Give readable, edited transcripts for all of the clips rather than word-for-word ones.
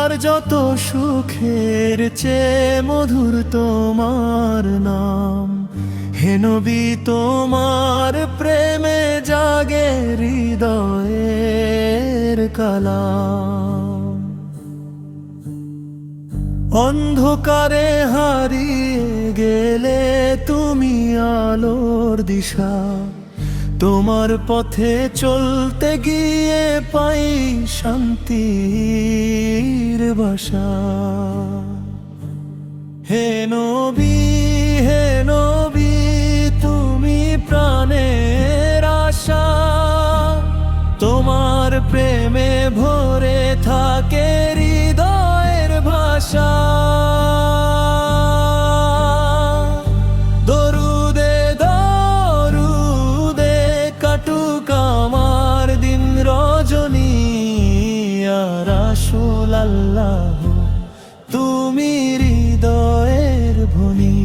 আর যত সুখের চেয়ে মধুর তোমার নাম। হে নবী, তোমার প্রেমে জাগে হৃদয়ের কালাম। অন্ধকারে হারিয়ে গেলে তুমি আলোর দিশা, তোমার পথে চলতে গিয়ে পাই শান্তির বাসা। হে নবী, হে নবী, তুমি প্রাণের আশা, তোমার প্রেমে ভরে থাকে হৃদয়ের ভাষা। দরুদে দরুদে কাটুক আমার দিন রজনী, ইয়া রাসূলুল্লাহ তুমি হৃদয়ের ভনি।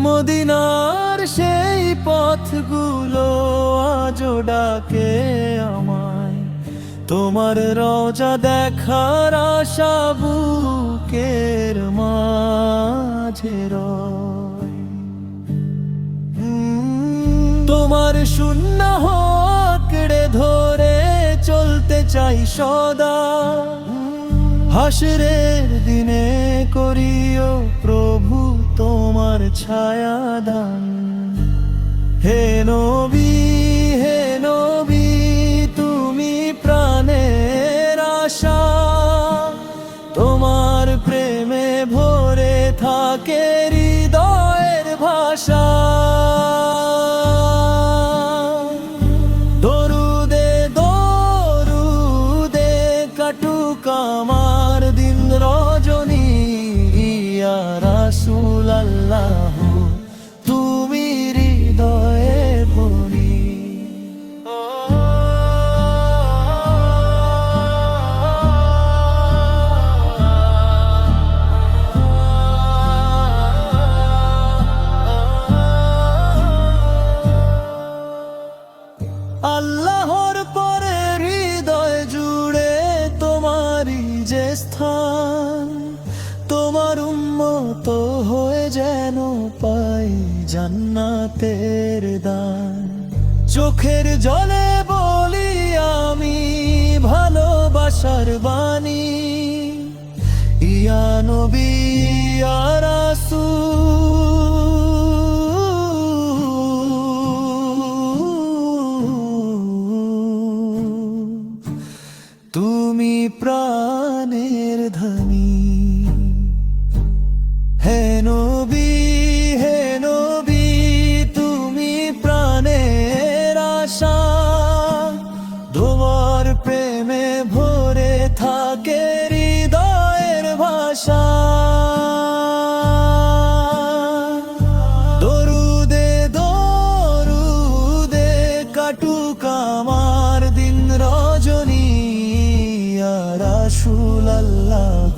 মদিনার সেই পথগুলো আজও ডাকে আমায়, তোমার রওজা দেখার আশা বুকের মাঝে রয়। তোমার সুন্নাহ আঁকড়ে ধরে চলতে চাই সদা, হাসরের দিনে করিও প্রভু তোমার ছায়া দান। হে নবী, হে নবী, তুমি প্রাণের আশা, তোমার প্রেমে ভরে থাকে হৃদয়ের ভাষা। দরুদে দরুদে কাটুক আমার দিন রজনী, ইয়া রাসূলুল্লাহ তুমি হৃদয়ের ভনি। আল্লাহর পরে হৃদয় জুড়ে তোমারই যে স্থান, তোমার উম্মত হয়ে যেন পাই জান্নাতের দান। চোখের জলে বলি আমি ভালোবাসার বাণী, ইয়া নবী, ইয়া রাসূল তুমি প্রাণের ধনী। হে নবী, হে নবী, তুমি প্রাণের আশা, তোমার প্রেমে ভরে থাকে হৃদয়ের ভাষা। দরুদে দরুদে কাটুক আমার দিন রজনী, ইয়া রাসূলুল্লাহ